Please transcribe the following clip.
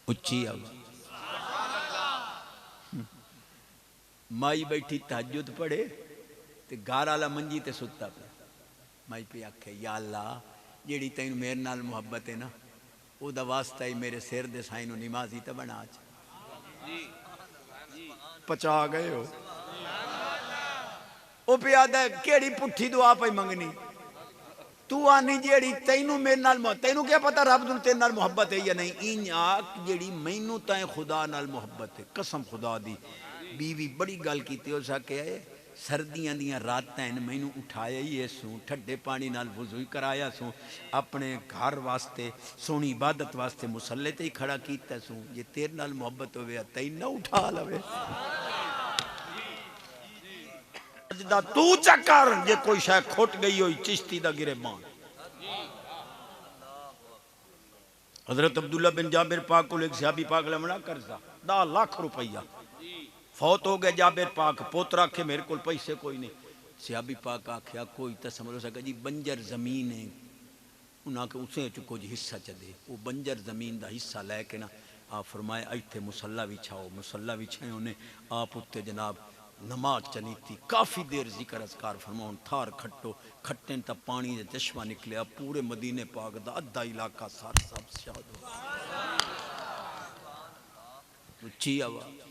اچھی آواز مائی بیٹھی تہجد پڑھے تے گھر والا منجی تے ستا پیا مائی پہ آکھے یا اللہ جیڑی تینوں میرے نال محبت ہے نا او دا واسطہ ہی میرے سر دے سائیں نو نمازی تے بنا پچا گئے ہو او پہ آدھا ہے کیڑی پٹھی دعا پہ منگنی تو آنی جیڑی تینوں میرے نال محبت تینوں کیا پتا رب دن تیرے نال محبت ہے یا نہیں این آکھ جیڑی مینوں تائیں خدا نال محبت ہے قسم خدا دی بیوی بڑی گل کیتی ہو سکے ہے سردیاں دیاں راتیں مینوں اٹھایا ہی ہے سوں ٹھڈے پانی نال وضو کرایا سوں اپنے گھر واسطے سونی عبادت واسطے مصلے تے ہی کھڑا کیتا سوں یہ تیرے نال محبت ہوئے تین نہ اٹھا لوے دا تو چکر یہ کوئی شاید کھوٹ گئی ہوئی چشتی دا گرے بان حضرت عبداللہ بن جابر پاک کو ایک صحابی پاک لمنا کرزا 10 لاکھ روپیہ فوت ہو گئے جابر پاک پوترا کے میرے کو پیسے کوئی نہیں صحابی پاک آکھیا کوئی تسمل ہو سکا جی بنجر زمین ہے انہاں کے اسے چکو جی حصہ چلے وہ بنجر زمین دا حصہ لے کے نا آپ فرمائے ایتھے مسلح بچھاؤ مسلح بچھائے انہیں آپ اتے جناب نماز چلی تھی کافی دیر ذکر اذکار فرماؤں تھار کھٹو کھٹیں تا پانی دے چشمہ نکلیا پورے مدینے پاک دا ادھا علاقہ سار سب شہد ہو اچھی آواز